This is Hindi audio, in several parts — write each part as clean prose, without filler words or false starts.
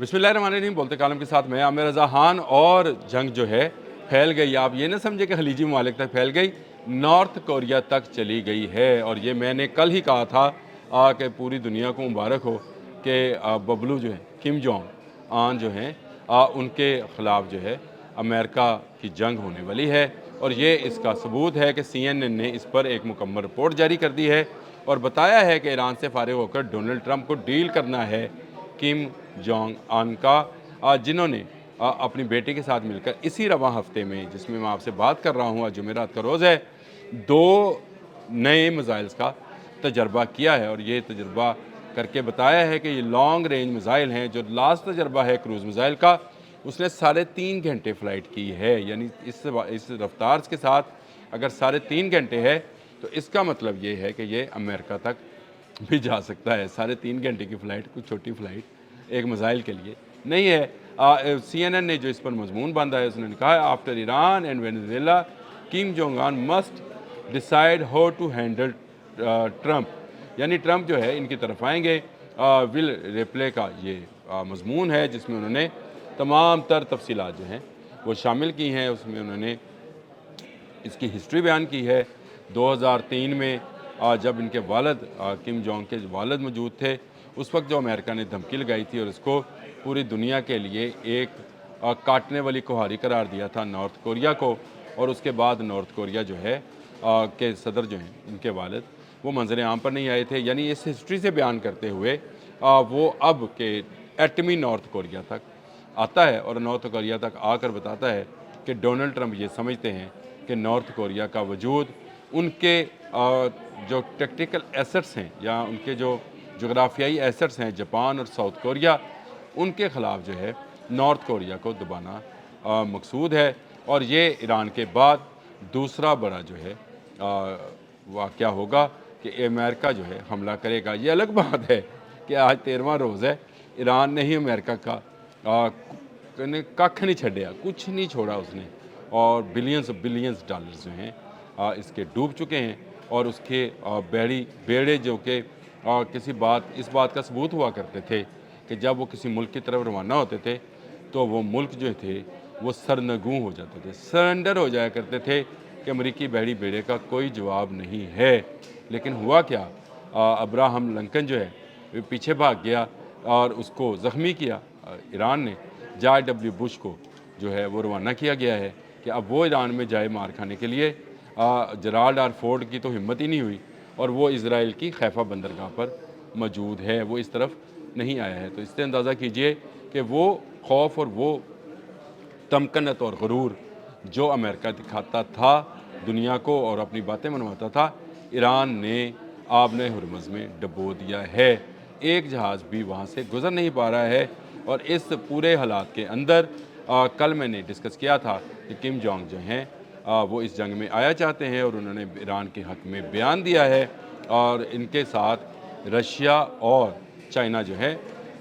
बिस्मिल्लाहिर्रहमानिर्रहीम। बोलते कालम के साथ मैं आमिर रज़ा खान। और जंग जो है फैल गई, आप ये ना समझे कि खलीजी ममालिक तक फैल गई, नॉर्थ कोरिया तक चली गई है। और ये मैंने कल ही कहा था कि पूरी दुनिया को मुबारक हो कि बबलू जो है किम जोंग आन जो हैं उनके ख़िलाफ़ जो है अमेरिका की जंग होने वाली है। और ये इसका सबूत है कि CNN ने इस पर एक मुकम्मल रिपोर्ट जारी कर दी है और बताया है कि ईरान से फ़ारिग होकर डोनाल्ड ट्रंप को डील करना है किम जोंग अन का, जिन्होंने अपनी बेटी के साथ मिलकर इसी रवां हफ्ते में, जिसमें मैं आपसे बात कर रहा हूँ, आज जुमेरात का रोज़ है, 2 नए मिज़ाइल्स का तजर्बा किया है। और ये तजर्बा करके बताया है कि ये लॉन्ग रेंज मिज़ाइल हैं। जो लास्ट तजर्बा है क्रूज़ मिज़ाइल का, उसने 3.5 घंटे फ़्लाइट की है। यानी इस रफ्तार के साथ अगर 3.5 घंटे है तो इसका मतलब ये है कि ये अमेरिका तक भी जा सकता है। 3.5 घंटे की फ़्लाइट कोई छोटी फ़्लाइट एक मिसाइल के लिए नहीं है। CNN ने जो इस पर मजमून बांधा है, उसने कहा है after Iran and Venezuela Kim Jong Un must decide how to handle Trump. यानी ट्रंप जो है इनकी तरफ आएंगे। विल रिप्ले का ये मजमून है, जिसमें उन्होंने तमाम तर तफसीलात जो हैं वो शामिल की हैं। उसमें उन्होंने इसकी हिस्ट्री बयान की है। 2003 में जब इनके वालिद किम जोंग के वालिद मौजूद थे, उस वक्त जो अमेरिका ने धमकी लगाई थी और इसको पूरी दुनिया के लिए एक काटने वाली कुहारी करार दिया था नॉर्थ कोरिया को। और उसके बाद नॉर्थ कोरिया जो है के सदर जो हैं इनके वालिद, वो मंजर आम पर नहीं आए थे। यानी इस हिस्ट्री से बयान करते हुए वो अब के एटमी नॉर्थ कोरिया तक आता है और नॉर्थ कोरिया तक आकर बताता है कि डोनाल्ड ट्रंप ये समझते हैं कि नॉर्थ कोरिया का वजूद उनके जो टेक्टिकल एसेट्स हैं या उनके जो जोग्राफियाई एसेट्स हैं, जापान और साउथ कोरिया, उनके ख़िलाफ़ जो है नॉर्थ कोरिया को दबाना मकसूद है। और ये ईरान के बाद दूसरा बड़ा जो है वाक़या होगा कि अमेरिका जो है हमला करेगा। ये अलग बात है कि आज 13वां रोज़ है, ईरान ने ही अमेरिका का कख नहीं छड़िया, कुछ नहीं छोड़ा उसने। और बिलियंस डॉलर्स जो हैं इसके डूब चुके हैं। और उसके बेड़े जो कि इस बात का सबूत हुआ करते थे कि जब वो किसी मुल्क की तरफ रवाना होते थे तो वो मुल्क जो थे वो सरनगू हो जाते थे, सरेंडर हो जाया करते थे कि अमरीकी बहरी बेड़े का कोई जवाब नहीं है। लेकिन हुआ क्या, अब्राहम लिंकन जो है वो पीछे भाग गया और उसको ज़ख्मी किया ईरान ने। जॉर्ज W बुश को जो है वो रवाना किया गया है कि अब वो ईरान में जाए मार खाने के लिए। जराल्ड आर फोर्ड की तो हिम्मत ही नहीं हुई और वो इज़राइल की खैफा बंदरगाह पर मौजूद है, वो इस तरफ नहीं आया है। तो इससे अंदाज़ा कीजिए कि वो खौफ और वो तमकनत और गुरूर जो अमेरिका दिखाता था दुनिया को और अपनी बातें मनवाता था, ईरान ने आबने हुरमुज़ में डबो दिया है। एक जहाज़ भी वहाँ से गुज़र नहीं पा रहा है। और इस पूरे हालात के अंदर कल मैंने डिस्कस किया था कि किम जोंग जो हैं वो इस जंग में आया चाहते हैं और उन्होंने ईरान के हक़ में बयान दिया है। और इनके साथ रशिया और चाइना जो है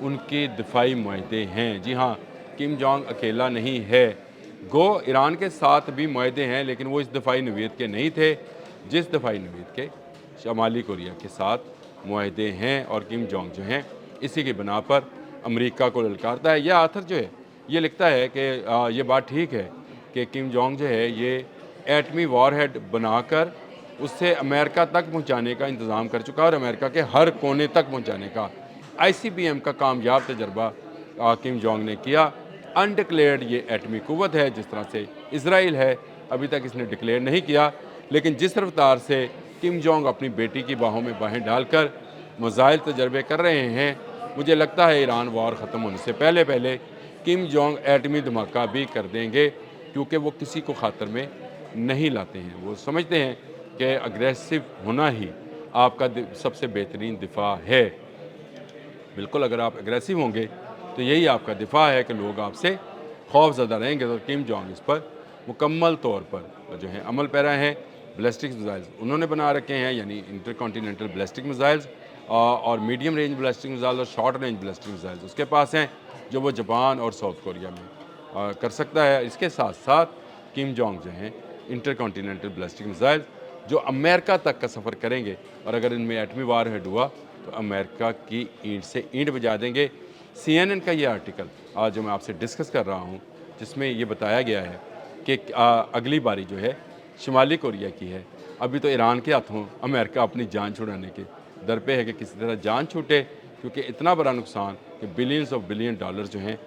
उनके दिफाई मुआहदे हैं। जी हाँ, किम जोंग अकेला नहीं है, गो ईरान के साथ भी मुआहदे हैं, लेकिन वो इस दफ़ाई नवीयत के नहीं थे जिस दफ़ाई नवीयत के शमाली कोरिया के साथ मुआहदे हैं। और किम जोंग जो हैं इसी की बिना पर अमेरिका को ललकारता है। यह आथर जो है ये लिखता है कि ये बात ठीक है कि किम जोंग जो है ये एटमी वॉरहेड बनाकर उससे अमेरिका तक पहुंचाने का इंतज़ाम कर चुका है और अमेरिका के हर कोने तक पहुंचाने का ICBM का कामयाब तजर्बा किम जोंग ने किया। अनडिक्लेयर्ड ये एटमी कुव्वत है, जिस तरह से इसराइल है, अभी तक इसने डिक्लेयर नहीं किया। लेकिन जिस रफ्तार से किम जोंग अपनी बेटी की बाहों में बाहें डालकर मिसाइल तजर्बे कर रहे हैं, मुझे लगता है ईरान वॉर ख़त्म होने से पहले पहले किम जोंग एटमी धमाका भी कर देंगे, क्योंकि वो किसी को खातर में नहीं लाते हैं। वो समझते हैं कि अग्रेसिव होना ही आपका सबसे बेहतरीन दिफा है। बिल्कुल, अगर आप एग्रेसिव होंगे तो यही आपका दिफा है कि लोग आपसे खौफ ज़दा रहेंगे। तो किम जोंग इस पर मुकम्मल तौर पर जो है अमल पैरा हैं। बैलिस्टिक मिसाइल्स उन्होंने बना रखे हैं, यानी इंटरकॉन्टिनेंटल बैलिस्टिक मिसाइल्स और मीडियम रेंज बैलिस्टिक मिसाइल और शॉर्ट रेंज बैलिस्टिक मिसाइल्स उसके पास हैं, जो वो जापान और साउथ कोरिया में कर सकता है। इसके साथ साथ किम जोंग जो हैं इंटरकॉन्टिनेंटल बैलिस्टिक मिसाइल्स जो अमेरिका तक का सफ़र करेंगे और अगर इनमें एटमी वार हेड हुआ तो अमेरिका की ईंट से ईंट बजा देंगे। CNN का ये आर्टिकल आज जो मैं आपसे डिस्कस कर रहा हूँ, जिसमें ये बताया गया है कि अगली बारी जो है शुमाली कोरिया की है। अभी तो ईरान के हाथों अमेरिका अपनी जान छुड़ाने के दर पे है कि किसी तरह जान छूटे, क्योंकि इतना बड़ा नुकसान कि बिलियंस ऑफ बिलियन डॉलर जो हैं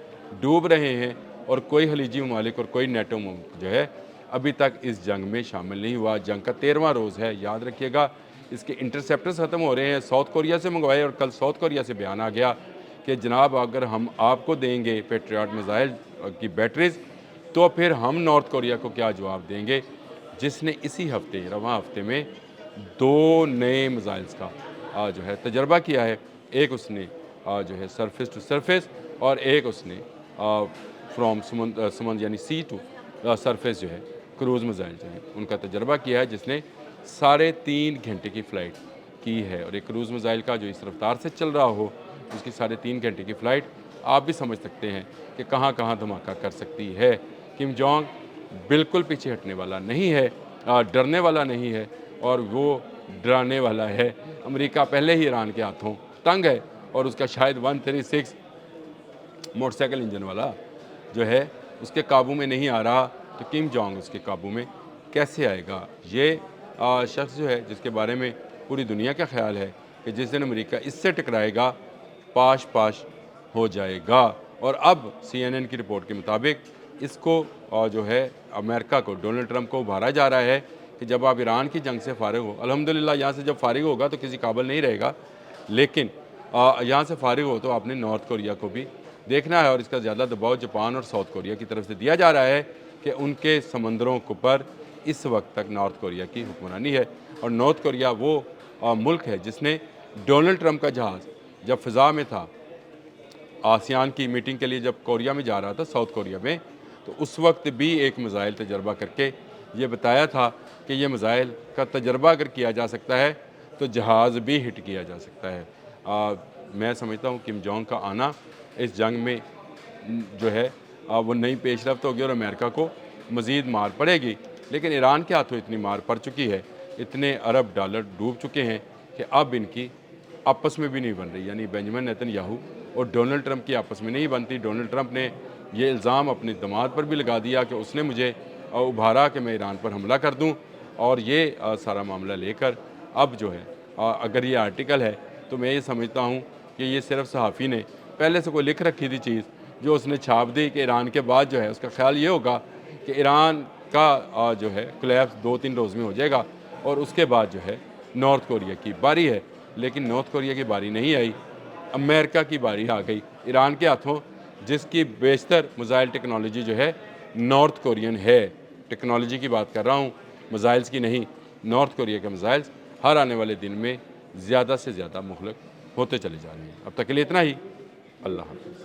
डूब रहे हैं और कोई खलीजी ममालिक और कोई नेटो मुल्क जो है अभी तक इस जंग में शामिल नहीं हुआ। जंग का 13वां रोज़ है, याद रखिएगा। इसके इंटरसेप्टर्स ख़त्म हो रहे हैं, साउथ कोरिया से मंगवाए, और कल साउथ कोरिया से बयान आ गया कि जनाब अगर हम आपको देंगे पेट्रियट मिसाइल की बैटरीज तो फिर हम नॉर्थ कोरिया को क्या जवाब देंगे, जिसने इसी हफ्ते रवां हफ्ते में 2 नए मिसाइल्स का जो है तजर्बा किया है। एक उसने जो है सरफेस टू सरफेस और एक उसने फ्रॉम समंद यानी सी टू सरफेस जो है क्रूज़ मिसाइल जो है उनका तजर्बा किया है, जिसने 3.5 घंटे की फ़्लाइट की है। और एक क्रूज़ मिसाइल का जो इस रफ्तार से चल रहा हो उसकी 3.5 घंटे की फ़्लाइट आप भी समझ सकते हैं कि कहाँ कहाँ धमाका कर सकती है। किम जोंग बिल्कुल पीछे हटने वाला नहीं है, डरने वाला नहीं है, और वो डराने वाला है। अमेरिका पहले ही ईरान के हाथों तंग है और उसका शायद 136 मोटरसाइकिल इंजन वाला जो है उसके काबू में नहीं आ रहा, तो किम जोंग उसके काबू में कैसे आएगा। ये शख्स जो है जिसके बारे में पूरी दुनिया का ख्याल है कि जिस दिन अमेरिका इससे टकराएगा पाश पाश हो जाएगा। और अब CNN की रिपोर्ट के मुताबिक इसको जो है अमेरिका को, डोनाल्ड ट्रंप को उभारा जा रहा है कि जब आप ईरान की जंग से फारिग हो, अल्हम्दुलिल्लाह यहाँ से जब फारिग होगा तो किसी काबिल नहीं रहेगा, लेकिन यहाँ से फारिग हो तो आपने नॉर्थ कोरिया को भी देखना है। और इसका ज़्यादा दबाव जापान और साउथ कोरिया की तरफ से दिया जा रहा है कि उनके समंदरों के ऊपर इस वक्त तक नॉर्थ कोरिया की हुक्मरानी है। और नॉर्थ कोरिया वो मुल्क है जिसने डोनाल्ड ट्रंप का जहाज़ जब फ़िज़ा में था, आसियान की मीटिंग के लिए जब कोरिया में जा रहा था, साउथ कोरिया में, तो उस वक्त भी एक मिसाइल तजर्बा करके ये बताया था कि ये मिसाइल का तजर्बा अगर किया जा सकता है तो जहाज़ भी हिट किया जा सकता है। मैं समझता हूँ किम जोंग का आना इस जंग में जो है वो नई पेशरफ्त होगी और अमेरिका को मज़ीद मार पड़ेगी। लेकिन ईरान के हाथों इतनी मार पड़ चुकी है, इतने अरब डॉलर डूब चुके हैं कि अब इनकी आपस में भी नहीं बन रही, यानी बेंजामिन नेतन्याहू और डोनाल्ड ट्रंप की आपस में नहीं बनती। डोनाल्ड ट्रंप ने ये इल्ज़ाम अपने दामाद पर भी लगा दिया कि उसने मुझे उभारा कि मैं ईरान पर हमला कर दूं, और ये सारा मामला लेकर अब जो है अगर ये आर्टिकल है तो मैं ये समझता हूँ कि ये सिर्फ सहाफ़ी ने पहले से कोई लिख रखी थी चीज़ जो उसने छाप दी कि ईरान के बाद जो है उसका ख्याल ये होगा कि ईरान का जो है कोलैप्स 2-3 रोज़ में हो जाएगा और उसके बाद जो है नॉर्थ कोरिया की बारी है। लेकिन नॉर्थ कोरिया की बारी नहीं आई, अमेरिका की बारी आ गई ईरान के हाथों, जिसकी बेशतर मिसाइल टेक्नोलॉजी जो है नॉर्थ कोरियन है। टेक्नोलॉजी की बात कर रहा हूँ, मिसाइल्स की नहीं। नॉर्थ कोरिया के मिसाइल्स हर आने वाले दिन में ज़्यादा से ज़्यादा मुहलक होते चले जा रहे हैं। अब तक के लिए इतना ही। अल्लाह हाफ़िज़।